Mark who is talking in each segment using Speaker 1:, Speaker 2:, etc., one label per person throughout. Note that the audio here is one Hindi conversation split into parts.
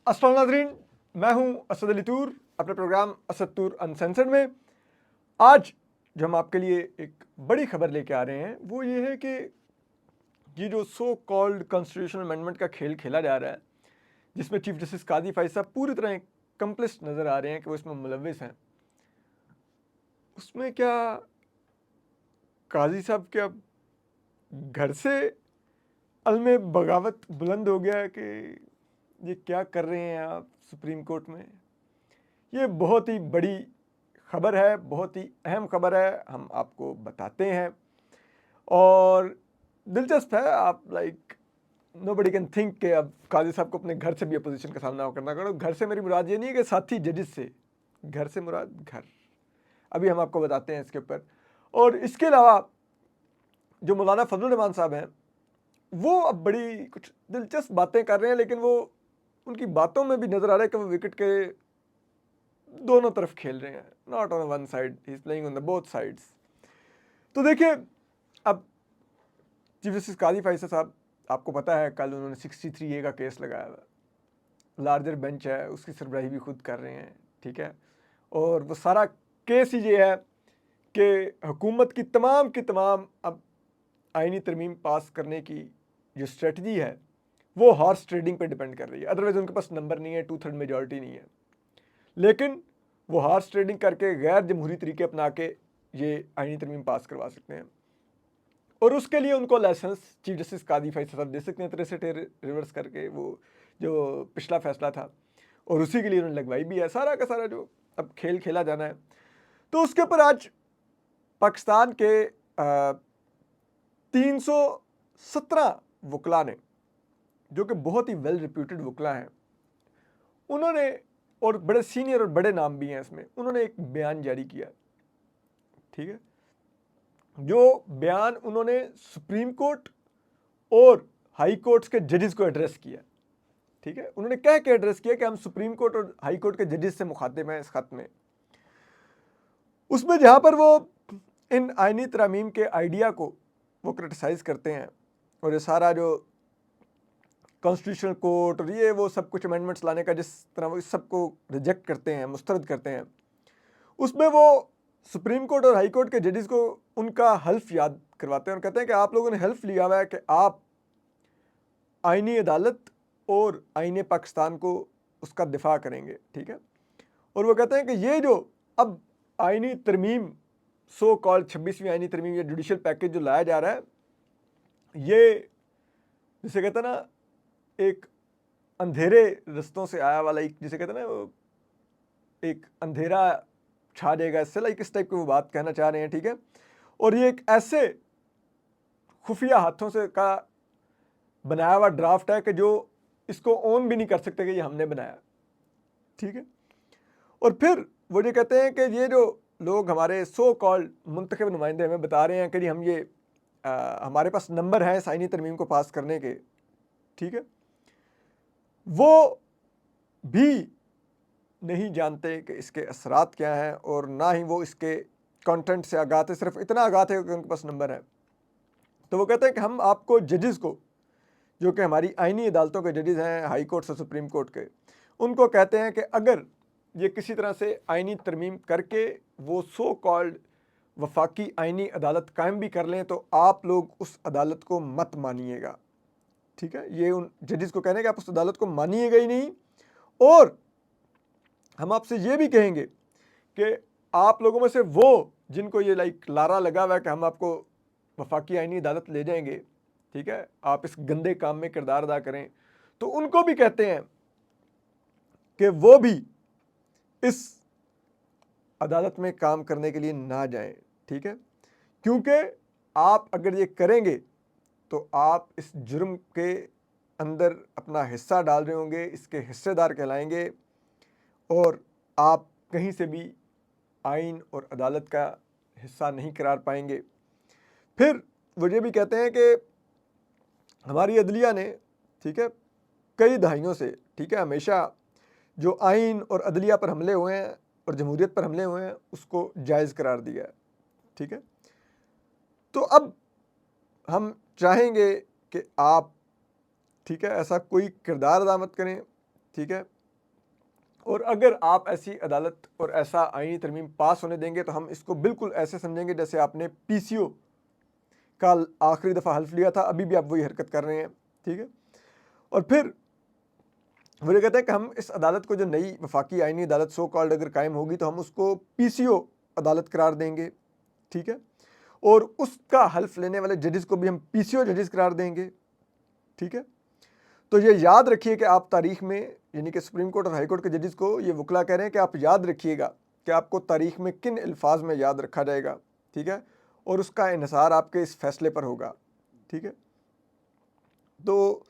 Speaker 1: अस्सलाम नाज़रीन, मैं हूं असद अली तूर अपने प्रोग्राम असद तूर अनसेंसर्ड में। आज जो हम आपके लिए एक बड़ी खबर लेके आ रहे हैं वो ये है कि ये जो सो कॉल्ड कॉन्स्टिट्यूशनल अमेंडमेंट का खेल खेला जा रहा है, जिसमें चीफ जस्टिस कादी फाइज साहब पूरी तरह कंप्लिस्ट नज़र आ रहे हैं कि वो इसमें मुलविस हैं, उसमें क्या काजी साहब के अब घर से अलमे बगावत बुलंद हो गया है कि ये क्या कर रहे हैं आप सुप्रीम कोर्ट में। ये बहुत ही बड़ी खबर है, बहुत ही अहम खबर है, हम आपको बताते हैं। और दिलचस्प है, आप नोबडी कैन थिंक कि अब काजी साहब को अपने घर से भी अपोजिशन का सामना करना करो। घर से मेरी मुराद ये नहीं है कि साथी जजेस से, घर से मुराद घर। अभी हम आपको बताते हैं इसके ऊपर। और इसके अलावा जो मौलाना फजलुर रहमान साहब हैं, वो अब बड़ी कुछ दिलचस्प बातें कर रहे हैं, लेकिन वो उनकी बातों में भी नज़र आ रहा है कि वो विकेट के दोनों तरफ खेल रहे हैं, not on one side, he is playing on the both sides. तो देखिए, अब चीफ जस्टिस कादी फाइज साहब, आपको पता है कल उन्होंने 63A का केस लगाया हुआ, लार्जर बेंच है उसकी सरबराही भी खुद कर रहे हैं, ठीक है। और वो सारा केस ही ये है कि हुकूमत की तमाम अब आइनी तरमीम पास करने की जो स्ट्रेटजी है वो हॉर्स ट्रेडिंग पे डिपेंड कर रही है। अदरवाइज उनके पास नंबर नहीं है, 2/3 मेजॉरिटी नहीं है, लेकिन वो हॉर्स ट्रेडिंग करके गैर जमहूरी तरीके अपना के ये आइनी तरमीम पास करवा सकते हैं। और उसके लिए उनको लाइसेंस चीफ जस्टिस कादी फाइज साहब दे सकते हैं, तरह से रिवर्स करके वो जो पिछला फैसला था, और उसी के लिए उन्होंने लगवाई भी है। सारा का सारा जो अब खेल खेला जाना है, तो उसके ऊपर आज पाकिस्तान के 317 वकला ने, जो कि बहुत ही वेल रिप्यूटेड वकला हैं, उन्होंने, और बड़े सीनियर और बड़े नाम भी हैं इसमें, उन्होंने एक बयान जारी किया, ठीक है। जो बयान उन्होंने सुप्रीम कोर्ट और हाई कोर्ट्स के जजेस को एड्रेस किया, ठीक है। उन्होंने कह के एड्रेस किया कि हम सुप्रीम कोर्ट और हाई कोर्ट के जजेस से मुखातिब हैं इस खत में। उसमें जहां पर वो इन आइनी तरमीम के आइडिया को वो क्रिटिसाइज करते हैं, और ये सारा जो कॉन्स्टिट्यूशनल कोर्ट और ये वो सब कुछ अमेंडमेंट्स लाने का जिस तरह वो इस सबको रिजेक्ट करते हैं, मुस्तरद करते हैं, उसमें वो सुप्रीम कोर्ट और हाई कोर्ट के जजेस को उनका हल्फ याद करवाते हैं और कहते हैं कि आप लोगों ने हल्फ लिया हुआ है कि आप आईनी अदालत और आईन पाकिस्तान को उसका दिफा करेंगे, ठीक है। और वो कहते हैं कि ये जो अब आईनी तरमीम, सो कॉल्ड 26वीं आईनी तरमीम या जुडिशल पैकेज जो लाया जा रहा है, ये जिसे कहते हैं ना एक अंधेरे रस्तों से आया वाला, एक जिसे कहते हैं ना वो एक अंधेरा छा जाएगा इससे, इस टाइप की वो बात कहना चाह रहे हैं, ठीक है। और ये एक ऐसे खुफिया हाथों से का बनाया हुआ ड्राफ्ट है कि जो इसको ओन भी नहीं कर सकते कि ये हमने बनाया, ठीक है। और फिर वो ये कहते हैं कि ये जो लोग हमारे सो कॉल्ड मुंतखब नुमाइंदे हमें बता रहे हैं कि जी हम ये हमारे पास नंबर है आईनी तरमीम को पास करने के, ठीक है, वो भी नहीं जानते कि इसके असरात क्या हैं, और ना ही वो इसके कंटेंट से आगाह थे, सिर्फ इतना आगाह थे कि उनके पास नंबर है। तो वो कहते हैं कि हम आपको जजेस को, जो कि हमारी आईनी अदालतों के जजेस हैं, हाई कोर्ट से सुप्रीम कोर्ट के, उनको कहते हैं कि अगर ये किसी तरह से आईनी तरमीम करके वो सो कॉल्ड वफाकी आईनी अदालत कायम भी कर लें, तो आप लोग उस अदालत को मत मानिएगा, ठीक है। ये उन जजेस को कहने कि आप उस अदालत को मानिएगा ही नहीं, और हम आपसे ये भी कहेंगे कि आप लोगों में से वो जिनको ये लारा लगा हुआ है कि हम आपको वफाकी आईनी अदालत ले जाएंगे, ठीक है, आप इस गंदे काम में किरदार अदा करें, तो उनको भी कहते हैं कि वो भी इस अदालत में काम करने के लिए ना जाएं, ठीक है। क्योंकि आप अगर ये करेंगे तो आप इस जुर्म के अंदर अपना हिस्सा डाल रहे होंगे, इसके हिस्सेदार कहलाएंगे, और आप कहीं से भी आइन और अदालत का हिस्सा नहीं करार पाएंगे। फिर वो ये भी कहते हैं कि हमारी अदलिया ने, ठीक है, कई दहाइयों से, ठीक है, हमेशा जो आइन और अदलिया पर हमले हुए हैं और जमहूरियत पर हमले हुए हैं उसको जायज़ करार दिया है, ठीक है। तो अब हम चाहेंगे कि आप, ठीक है, ऐसा कोई किरदार अदा मत करें, ठीक है, और अगर आप ऐसी अदालत और ऐसा आईनी तरमीम पास होने देंगे तो हम इसको बिल्कुल ऐसे समझेंगे जैसे आपने पीसीओ का आखिरी दफ़ा हल्फ लिया था, अभी भी आप वही हरकत कर रहे हैं। ठीक है, और फिर वो ये कहते हैं कि हम इस अदालत को, जो नई वफाकी आईनी अदालत सो कॉल्ड अगर कायम होगी, तो हम उसको पीसीओ अदालत करार देंगे। ठीक है, और उसका हल्फ लेने वाले जजेस को भी हम पीसीओ जजेस करार देंगे। ठीक है, तो ये याद रखिए कि आप तारीख में, यानी कि सुप्रीम कोर्ट और हाई कोर्ट के जजेस को ये वकला कह रहे हैं कि आप याद रखिएगा कि आपको तारीख में किन अल्फाज में याद रखा जाएगा। ठीक है, और उसका इन्हिसार आपके इस फैसले पर होगा। ठीक है, तो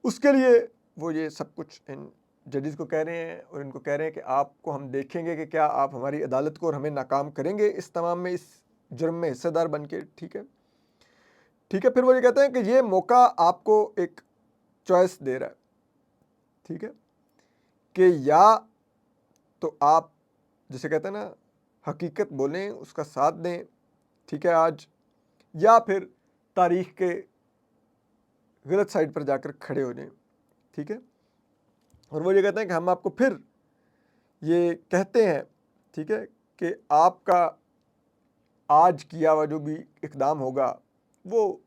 Speaker 1: उसके लिए वो ये सब कुछ इन जजेस को कह रहे हैं और इनको कह रहे हैं कि आपको हम देखेंगे कि क्या आप हमारी अदालत को और हमें नाकाम करेंगे इस तमाम में, इस जुर्म में हिस्सेदार बन के। ठीक है, ठीक है, फिर वो ये कहते हैं कि ये मौका आपको एक चॉइस दे रहा है। ठीक है, कि या तो आप, जैसे कहते हैं ना, हकीकत बोलें, उसका साथ दें। ठीक है, आज, या फिर तारीख के गलत साइड पर जाकर खड़े हो जाएं। ठीक है, और वो ये कहते हैं कि हम आपको फिर ये कहते हैं, ठीक है, कि आपका आज किया हुआ जो भी इक़दाम होगा वो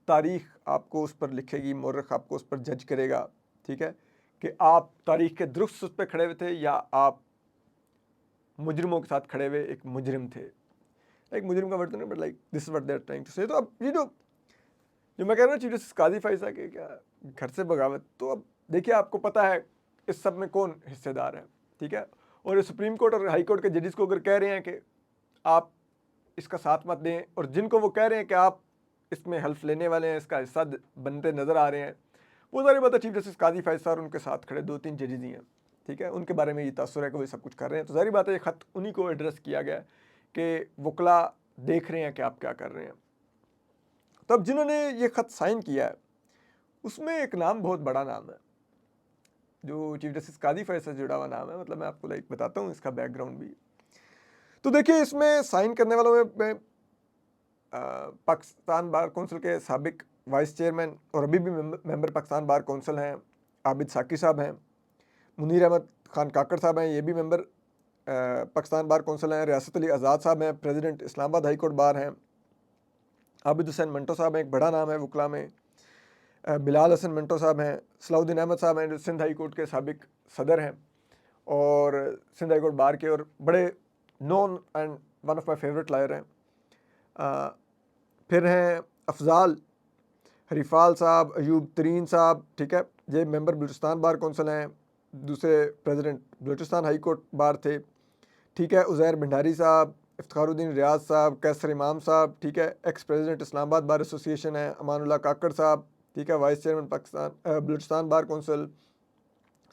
Speaker 1: तारीख आपको उस पर लिखेगी, मौरख आपको उस पर जज करेगा। ठीक है, कि आप तारीख के दुरुस्त उस पर खड़े हुए थे या आप मुजरिमों के साथ खड़े हुए एक मुजरिम थे। एक मुजरिम का वर्ड नहीं, but like this is what they are trying to say. तो अब ये जो मैं कह रहा हूँ चीफ जस्टिस काजी फैसला के क्या घर से बगावत, तो अब देखिए आपको पता है इस सब में कौन हिस्सेदार है। ठीक है, और ये सुप्रीम कोर्ट और हाई कोर्ट के जजेस को अगर कह रहे हैं कि आप इसका साथ मत दें, और जिनको वो कह रहे हैं कि आप इसमें हल्फ लेने वाले हैं, इसका हिस्सा बनते नज़र आ रहे हैं, वो सारी बात चीफ जस्टिस काजी फैसला और उनके साथ खड़े 2-3 जजेस ही हैं। ठीक है, उनके बारे में ये तासुर है कि वो सब कुछ कर रहे हैं। तो सारी बात है, ये ख़त उन्हीं को एड्रेस किया गया कि वकला देख रहे हैं कि आप क्या कर रहे हैं। तो अब जिन्होंने ये ख़त साइन किया है उसमें एक नाम बहुत बड़ा नाम है, जो चीफ जस्टिस काजी फैसला से जुड़ा हुआ नाम है। मतलब मैं आपको लाइक बताता हूँ इसका बैकग्राउंड भी। तो देखिए, इसमें साइन करने वालों में पाकिस्तान बार कौंसिल के साबिक वाइस चेयरमैन और अभी भी मेंबर पाकिस्तान बार कौंसिल हैं आबिद साकी साहब हैं, मुनीर अहमद खान काकड़ साहब हैं, ये भी मेंबर पाकिस्तान बार कौंसिल हैं, रियासत अली आज़ाद साहब हैं, president Islamabad high court bar हैं, आबिद हुसैन मंटो साहब हैं, एक बड़ा नाम है वकला में, बिलाल हसन मंटो साहब हैं, सलाउद्दीन अहमद साहब हैं जो सिंध हाई कोर्ट के साबिक सदर हैं और सिंध हाई कोर्ट बार के और बड़े known and one of my favourite lawyer हैं। फिर हैं अफजाल हरीफाल साहब, अयूब तरीन साहब। ठीक है, ये मेंबर बलूचिस्तान बार कौंसिल हैं, दूसरे president Balochistan high court bar थे। ठीक है, उज़ैर भंडारी साहब, इफ्तारुद्दीन रियाज साहब, कैसर इमाम साहब। ठीक है, ex president Islamabad bar association है, अमानुल्लाह काकड़ साहब। ठीक है, vice chairman Pakistan Balochistan bar council,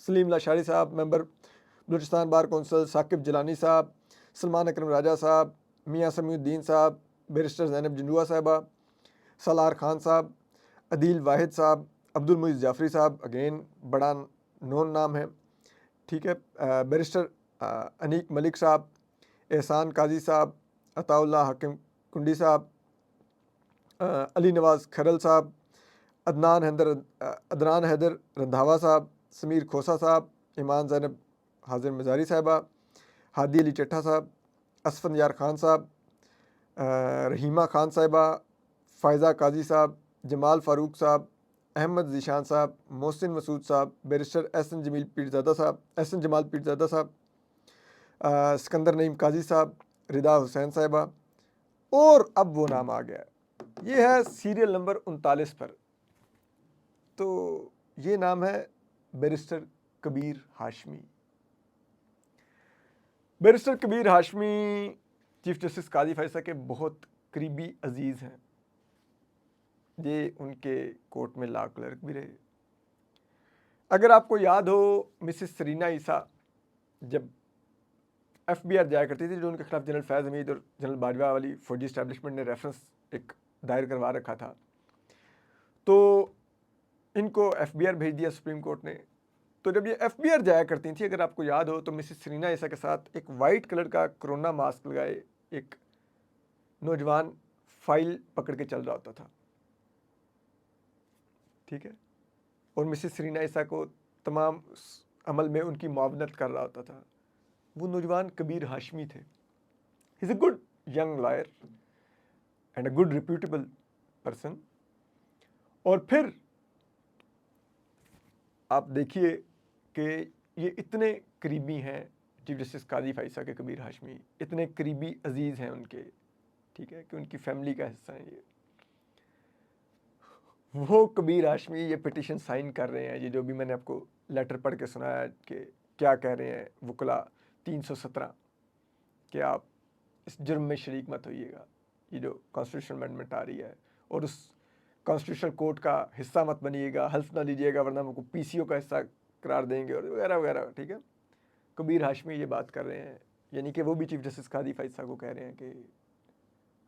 Speaker 1: Saleem Lashari साहब, member Balochistan bar council, Saqib Jilani साहब, सलमान अकरम राजा साहब, मियाँ समीउद्दीन साहब, बैरिस्टर ज़ैनब जंडुआ साहबा, सलार खान साहब, अदील वाहिद साहब, अब्दुल मुईज़ जाफरी साहब, अगेन बड़ा नोन नाम है। ठीक है, बैरिस्टर अनीक मलिक साहब, एहसान काजी साहब, अताउल्लाह हकीम कुंडी साहब, अली नवाज़ खरल साहब, अदनान हैदर रंधावा साहब, समीर खोसा साहब, ईमान ज़ैनब हाजिर मज़ारी साहबा, हादी अली चट्ठा साहब, असफन यार खान साहब, रहीमा खान साहिबा, फ़ायज़ा काजी साहब, जमाल फ़ारूक साहब, अहमद ज़ीशान साहब, मोहसिन मसूद साहब, बैरिस्टर एहसन जमील पीरज़ादा साहब, एहसन जमाल पीरज़ादा साहब, सिकंदर नईम काजी साहब, रिदा हुसैन साहिबा, और अब वो नाम आ गया है, ये है सीरियल नंबर 39 पर। तो ये नाम है barrister Kabir Hashmi. Barrister Kabir Hashmi chief justice Qazi फैसला के बहुत करीबी अजीज़ हैं। ये उनके कोर्ट में लॉ क्लर्क भी रहे। अगर आपको याद हो, मिसिस सरीना ईसा जब एफबीआर जाया करती थी, जो उनके खिलाफ जनरल फैज़ हमीद और जनरल बाजवा वाली फौजी इस्टेब्लिशमेंट ने रेफरेंस एक दायर करवा रखा था, तो इनको एफबीआर भेज दिया सुप्रीम कोर्ट ने। तो जब ये एफबीआर जाया करती थी, अगर आपको याद हो, तो मिसिस सरीना ईसा के साथ एक वाइट कलर का कोरोना मास्क लगाए एक नौजवान फाइल पकड़ के चल रहा होता था। ठीक है, और मिसिस सरीना ईसा को तमाम अमल में उनकी मुआवनत कर रहा होता था, वो नौजवान कबीर हाशमी थे। He is a good young lawyer and a good reputable person. और फिर आप देखिए कि ये इतने करीबी हैं चीफ जस्टिस काजी फाइसा के कबीर हाशमी, इतने करीबी अजीज़ हैं उनके, ठीक है, कि उनकी फैमिली का हिस्सा है ये। वो कबीर हाशमी ये पिटीशन साइन कर रहे हैं, ये जो भी मैंने आपको लेटर पढ़ के सुनाया कि क्या कह रहे हैं वकला 317 कि आप इस जुर्म में शरीक मत होइएगा, ये जो कॉन्स्टिट्यूशन अमेंडमेंट आ रही है, और उस कॉन्स्टिट्यूशनल कोर्ट का हिस्सा मत बनिएगा, हल्फ ना लीजिएगा वरना हमको पीसीओ का हिस्सा करार देंगे और वगैरह वगैरह, ठीक है। कबीर हाशमी ये बात कर रहे हैं, यानी कि वो भी चीफ जस्टिस काजी फाइसा को कह रहे हैं कि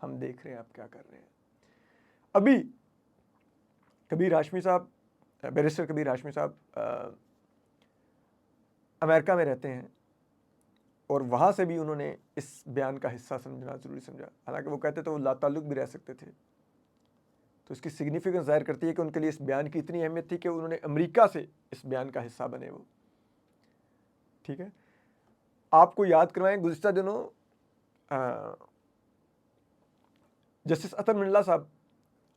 Speaker 1: हम देख रहे हैं आप क्या कर रहे हैं। अभी कबीर हाशमी साहब, बैरिस्टर कबीर हाशमी साहब अमेरिका में रहते हैं और वहाँ से भी उन्होंने इस बयान का हिस्सा समझना ज़रूरी समझा। हालांकि वो कहते तो वो लाताल्लुक भी रह सकते थे, तो इसकी सिग्निफिकेंस ज़ाहिर करती है कि उनके लिए इस बयान की इतनी अहमियत थी कि उन्होंने अमेरिका से इस बयान का हिस्सा बने वो, ठीक है। आपको याद करवाएं, गुज़िश्ता दिनों जस्टिस अतर मिल्ला साहब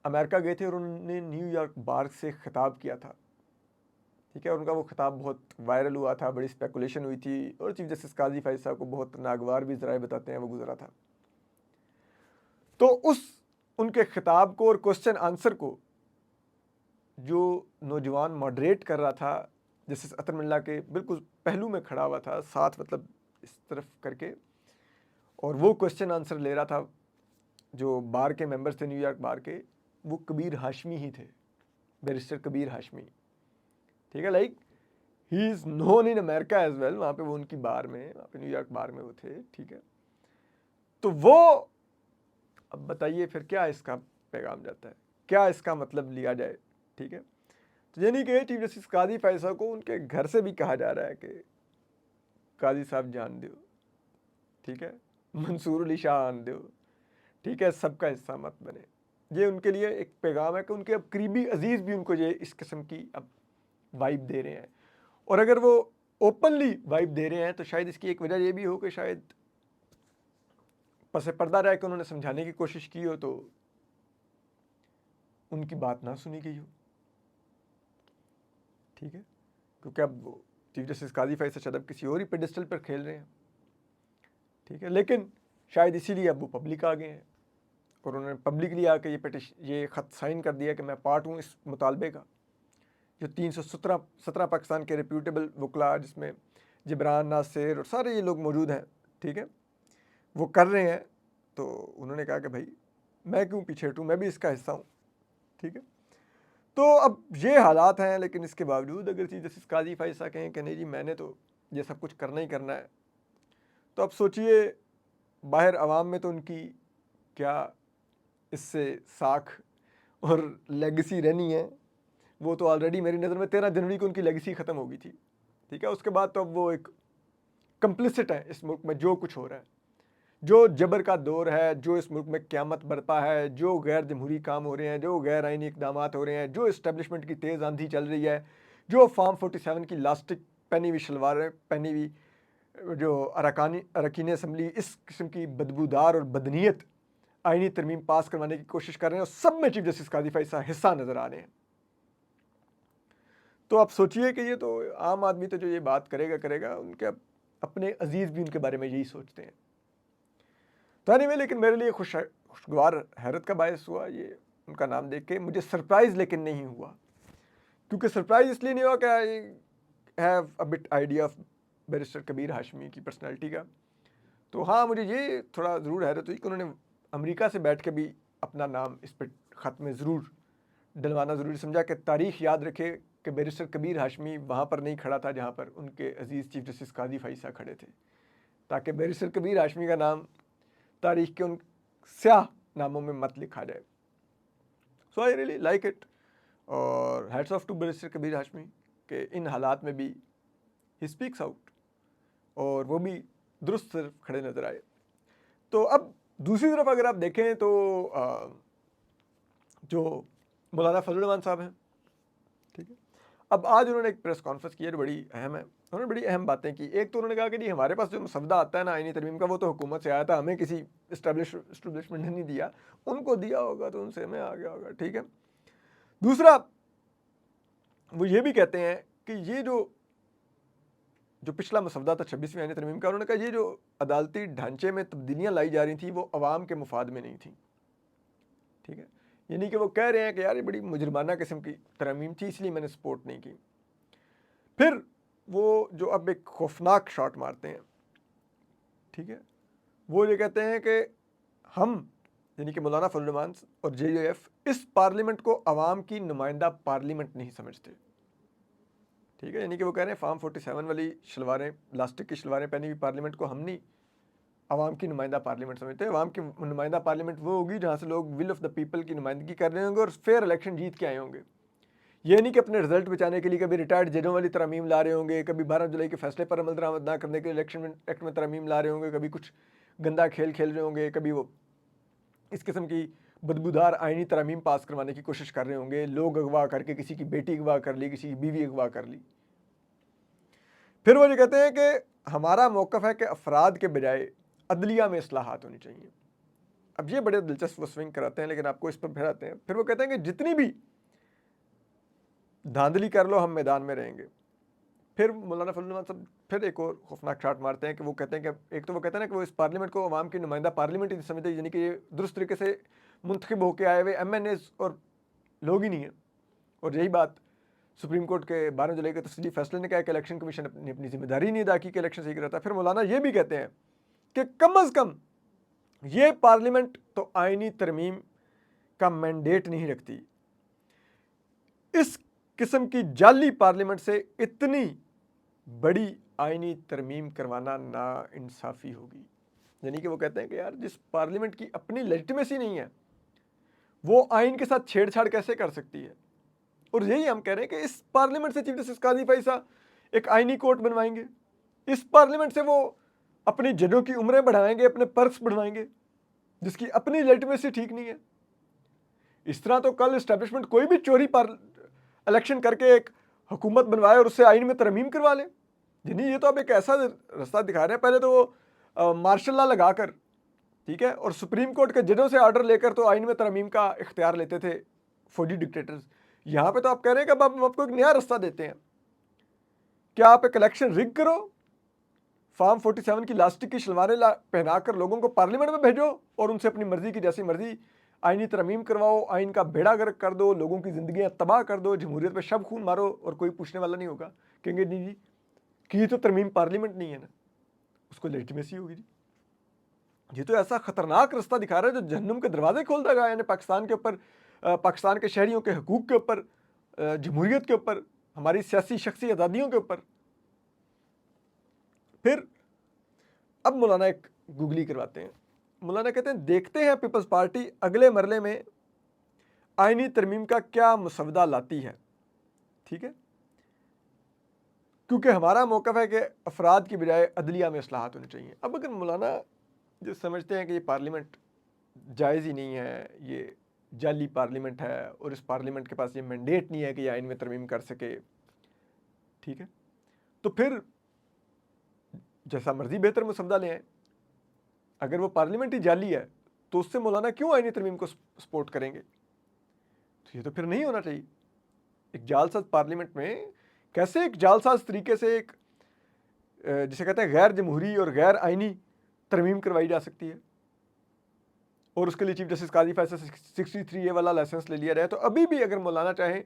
Speaker 1: अमेरिका गए थे और उन्होंने न्यूयॉर्क बार से खिताब किया था, ठीक है। उनका वो खिताब बहुत वायरल हुआ था, बड़ी स्पेकुलेशन हुई थी और चीफ जस्टिस काजी फाइज साहब को बहुत नागवार भी ज़राए बताते हैं वो गुजरा था। तो उस उनके खिताब को और क्वेश्चन आंसर को जो नौजवान मॉडरेट कर रहा था, जस्टिस अतर मिल्ला के बिल्कुल पहलू में खड़ा हुआ था, साथ मतलब इस तरफ करके, और वो क्वेश्चन आंसर ले रहा था जो बार के मेंबर्स थे, न्यूयॉर्क बार के, वो कबीर हाशमी ही थे, बैरिस्टर कबीर हाशमी, ठीक है। Like he is known in America as well, वहाँ पे वो उनकी बार में, वहाँ पे न्यूयॉर्क बार में वो थे, ठीक है। तो वो, अब बताइए फिर क्या इसका पैगाम जाता है, क्या इसका मतलब लिया जाए, ठीक है। तो यानी कि चीफ जस्टिस काजी फाइसा को उनके घर से भी कहा जा रहा है कि काजी साहब जान दो, ठीक है, मंसूर अली शाह आन दो, ठीक है, सबका हिस्सा मत बने। ये उनके लिए एक पैगाम है कि उनके अब करीबी अजीज़ भी उनको ये इस किस्म की अब वाइब दे रहे हैं, और अगर वो ओपनली वाइब दे रहे हैं तो शायद इसकी एक वजह ये भी हो कि शायद पसे पर्दा रह के उन्होंने समझाने की कोशिश की हो तो उनकी बात ना सुनी गई हो, ठीक है। क्योंकि अब चीफ जस्टिस काजी फाइज शायद अब किसी और ही पेडिस्टल पर खेल रहे हैं, ठीक है। लेकिन शायद इसीलिए अब वो पब्लिक आ गए हैं और उन्होंने पब्लिकली आके ये ख़त साइन कर दिया कि मैं पार्ट हूँ इस मुतालबे का, जो 317 पाकिस्तान के रिप्यूटेबल वकला, जिसमें जिब्रान, नासिर और सारे ये लोग मौजूद हैं, ठीक है, वो कर रहे हैं। तो उन्होंने कहा कि भाई मैं क्यों पीछे हटूँ, मैं भी इसका हिस्सा हूँ, ठीक है। तो अब ये हालात हैं, लेकिन इसके बावजूद अगर चीफ जस्टिस काजी फाइसा कहें कि नहीं जी मैंने तो ये सब कुछ करना ही करना है, तो अब सोचिए बाहर आवाम में तो उनकी क्या इससे साख और लेगेसी रहनी है। वो तो ऑलरेडी मेरी नज़र में 13 जनवरी को उनकी लेगेसी ख़त्म हो गई थी, ठीक है। उसके बाद तो अब वो एक कंप्लिसिट है इस मुल्क में जो कुछ हो रहा है, जो जबर का दौर है, जो इस मुल्क में क़यामत बरपा है, जो गैर जमहूरी काम हो रहे हैं, जो गैर आइनी इक़दाम हो रहे हैं, जो इस्टेब्लिशमेंट की तेज़ आंधी चल रही है, जो फार्म 47 की लास्टिक पहनी हुई शलवारें पहनी हुई जो अरकान असम्बली इस किस्म की बदबूदार और बदनीयत आइनी तरमीम पास करवाने की कोशिश कर रहे हैं, और सब में चीफ जस्टिस काजी फाइसा हिस्सा नज़र आ रहे हैं। तो आप सोचिए कि ये तो आम आदमी तो जो ये बात करेगा उनके अपने अजीज़ भी उनके बारे में यही सोचते हैं। तो एनीवे, लेकिन मेरे लिए खुशगवार हैरत का बायस हुआ ये उनका नाम देख के। मुझे सरप्राइज़ लेकिन नहीं हुआ, क्योंकि सरप्राइज़ इसलिए नहीं हुआ कि I have a bit idea of barrister Kabir Hashmi की पर्सनैलिटी का। तो हाँ, मुझे ये थोड़ा ज़रूर हैरत हुई कि उन्होंने अमेरिका से बैठ के भी अपना नाम इस पर ख़त में ज़रूर डलवाना ज़रूरी समझा कि तारीख़ याद रखे कि बैरिस्टर कबीर हाशमी वहाँ पर नहीं खड़ा था जहाँ पर उनके अजीज़ चीफ जस्टिस काजी फाइसा खड़े थे, ताकि बैरिस्टर कबीर हाशमी का नाम तारीख़ के उन स्याह नामों में मत लिखा जाए। So I really like it, और hats off to barrister Kabir Hashmi के इन हालात में भी ही स्पीक्स आउट, और वो भी दुरुस्त सिर्फ खड़े नज़र आए। तो अब दूसरी तरफ अगर आप देखें तो जो मौलाना फजल रहमान साहब हैं, ठीक है, अब आज उन्होंने एक प्रेस कॉन्फ्रेंस की है, बड़ी अहम है। उन्होंने बड़ी अहम बातें की। एक तो उन्होंने कहा कि जी हमारे पास जो मसवदा आता है ना आईनी तरमीम का, वो तो हुकूमत से आया था, हमें किसी इस्टेब्लिशमेंट ने नहीं दिया, उनको दिया होगा तो उनसे हमें आ गया होगा, ठीक है। दूसरा, वो ये भी कहते हैं कि ये जो पिछला मसवदा था 26वीं आईनी तरमीम का, उन्होंने कहा ये जो अदालती ढांचे में तब्दीलियाँ लाई जा रही थी वो अवाम के मुफाद में नहीं थी, ठीक है। यानी कि वो कह रहे हैं कि यार ये बड़ी मुजरमाना किस्म की तरमीम थी, इसलिए मैंने सपोर्ट नहीं की। फिर वो जो अब एक खौफनाक शॉट मारते हैं, ठीक है, वो ये कहते हैं कि हम यानी कि मौलाना फजल रहमान और JUF इस पार्लियामेंट को अवाम की नुमाइंदा पार्लियामेंट नहीं समझते, ठीक है। यानी कि वो कह रहे हैं फार्म 47 वाली शलवारें, प्लास्टिक की शलवारें पहनी हुई पार्लियामेंट को हम नहीं अवाम की नुमाइंदा पार्लियामेंट समझते हैं। अवाम की नुमाइंदा पार्लियामेंट वो होगी जहाँ से लोग विल ऑफ द पीपल की नुमाइंदगी कर रहे होंगे और फेयर इलेक्शन जीत के आए होंगे। ये नहीं कि अपने रिजल्ट बचाने के लिए कभी रिटायर्ड जजों वाली तरमीम ला रहे होंगे, कभी 12 जुलाई के फैसले पर अमल दरामद ना करने के लिए इलेक्शन एक्ट में तरमीम ला रहे होंगे, कभी कुछ गंदा खेल खेल रहे होंगे, कभी वो इस किस्म की बदबूदार आइनी तरमीम पास करवाने की कोशिश कर रहे होंगे, लोग अगवा करके किसी की बेटी अगवा कर ली, किसी की बीवी अगवा कर ली। फिर वो ये कहते हैं कि हमारा मौक़िफ़ है कि अफराद के बजाय अदलिया में इस्लाहात होनी चाहिए। अब ये बड़े दिलचस्प वो स्विंग कराते हैं, लेकिन आपको इस पर फिर आते हैं। फिर वो कहते हैं कि जितनी भी धांधली कर लो हम मैदान में रहेंगे। फिर मौलाना फजल रहमान साहब फिर एक और खौफनाक शॉट मारते हैं कि वो कहते हैं कि एक तो वो कहते हैं ना कि वो इस पार्लियामेंट को अवाम की नुमाइंदा पार्लियामेंट ही नहीं समझते, यानी कि ये दुरुस्त तरीके से मुंतखब होकर आए हुए MNAs और लोग ही नहीं हैं। और यही बात सुप्रीम कोर्ट के 12 जुलाई के तफसीली फैसले ने कहा कि इलेक्शन कमीशन ने अपनी जिम्मेदारी नहीं अदा की कि इलेक्शन सही कराता। फिर मौलाना ये भी कहते हैं कि कम अज़ कम ये पार्लियामेंट तो आइनी तरमीम का मैंडेट नहीं रखती। इस किस्म की जाली पार्लियामेंट से इतनी बड़ी आइनी तरमीम करवाना नाइंसाफ़ी होगी। यानी कि वो कहते हैं कि यार जिस पार्लियामेंट की अपनी लेजिटिमेसी नहीं है, वो आइन के साथ छेड़छाड़ कैसे कर सकती है। और यही हम कह रहे हैं कि इस पार्लियामेंट से चीफ जस्टिस काजी फैसा एक आइनी कोर्ट बनवाएंगे, इस पार्लियामेंट से वो अपनी जजों की उम्रें बढ़ाएंगे, अपने पर्क्स बढ़वाएंगे, जिसकी अपनी लेजिटिमेसी ठीक नहीं है। इस तरह तो कल इस्टेब्लिशमेंट कोई भी चोरी पर इलेक्शन करके एक हुकूमत बनवाए और उससे आइन में तरमीम करवा ले। यानी ये तो अब एक ऐसा रास्ता दिखा रहे हैं, पहले तो वो मार्शल लॉ लगाकर, ठीक है, और सुप्रीम कोर्ट के जजों से ऑर्डर लेकर तो आइन में तरमीम का इख्तियार लेते थे फौजी डिक्टेटर्स। यहाँ पे तो आप कह रहे हैं कि अब हम आपको एक नया रास्ता देते हैं कि आप एक इलेक्शन रिग करो, फार्म 47 की लास्टिक की शलवारें पहनाकर लोगों को पार्लियामेंट में भेजो और उनसे अपनी मर्जी की जैसी मर्जी आइनी तरमीम करवाओ, आइन का बेड़ा गर्क कर दो, लोगों की ज़िंदगियाँ तबाह कर दो, जमहूरियत पे शब खून मारो और कोई पूछने वाला नहीं होगा। कहेंगे नहीं जी कि ये तो तरमीम पार्लियामेंट नहीं है ना, उसको लेजिटिमेसी होगी जी। ये तो ऐसा ख़तरनाक रास्ता दिखा रहा है जो जहन्नुम के दरवाजे खोल देगा, यानी पाकिस्तान के ऊपर, पाकिस्तान के शहरियों के हकूक़ के ऊपर, जमहूरियत के ऊपर, हमारी सियासी शख्सी आज़ादियों के ऊपर। फिर अब मौलाना एक गुगली करवाते हैं। मौलाना कहते हैं देखते हैं पीपल्स पार्टी अगले मरले में आइनी तरमीम का क्या मसवदा लाती है, ठीक है, क्योंकि हमारा मौक़िफ़ है कि अफराद की बजाय अदलिया में इस्लाहात होनी चाहिए। अब अगर मौलाना जो समझते हैं कि ये पार्लियामेंट जायज़ ही नहीं है, ये जाली पार्लियामेंट है और इस पार्लियामेंट के पास ये मैंडेट नहीं है कि ये आइन में तरमीम कर सके, ठीक है, तो फिर जैसा मर्जी बेहतर मसवदा ले आए। अगर वो पार्लियामेंट ही जाली है तो उससे मौलाना क्यों आइनी तरमीम को सपोर्ट करेंगे। तो ये तो फिर नहीं होना चाहिए। एक जालसाज पार्लियामेंट में कैसे एक जालसाज तरीके से एक जिसे कहते हैं गैर जमहूरी और गैर आइनी तरमीम करवाई जा सकती है और उसके लिए चीफ जस्टिस काजी फैसला 63A वाला लाइसेंस ले लिया जाए। तो अभी भी अगर मौलाना चाहें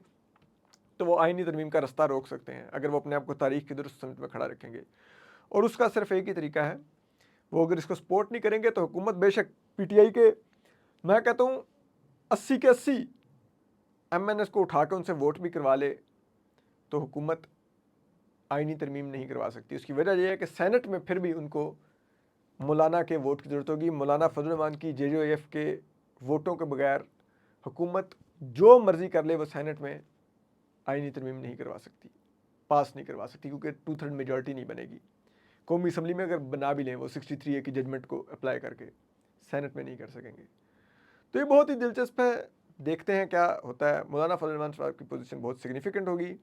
Speaker 1: तो वो आइनी तरमीम का रास्ता रोक सकते हैं अगर वो अपने आप को तारीख की दुरुस्त सनत में खड़ा रखेंगे। और उसका सिर्फ एक ही तरीका है, वो अगर इसको सपोर्ट नहीं करेंगे तो हुकूमत बेशक PTI के, मैं कहता हूँ 80 के 80 MNS को उठा के उनसे वोट भी करवा ले तो हुकूमत आइनी तरमीम नहीं करवा सकती। उसकी वजह यह है कि सेनेट में फिर भी उनको मौलाना के वोट की ज़रूरत होगी। मौलाना फजल रहमान की JUF के वोटों के बगैर हुकूमत जो मर्ज़ी कर ले वो सेनेट में आइनी तरमीम नहीं करवा सकती, पास नहीं करवा सकती, क्योंकि 2/3 मेजॉरिटी नहीं बनेगी। कौमी असम्बली में अगर बना भी लें वो 63A की जजमेंट को अप्लाई करके, सेनेट में नहीं कर सकेंगे। तो ये बहुत ही दिलचस्प है, देखते हैं क्या होता है। मौलाना फजल रहमान साहब की पोजीशन बहुत सिग्निफिकेंट होगी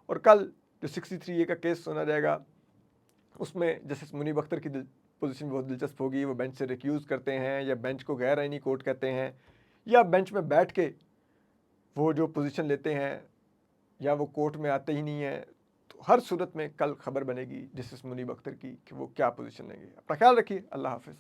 Speaker 1: और कल जो 63A का केस सुना जाएगा उसमें जस्टिस मुनीब अख्तर की पोजीशन बहुत दिलचस्प होगी। वो बेंच से रिक्यूज़ करते हैं या बेंच को गैर आईनी कोर्ट कहते हैं या बेंच में बैठ के वो जो पोजीशन लेते हैं या वो कोर्ट में आते ही नहीं है। तो हर सूरत में कल खबर बनेगी जस्टिस मुनीब अख्तर की कि वो क्या पोजीशन लेंगे। अपना ख्याल रखिए। अल्लाह हाफ़िज़।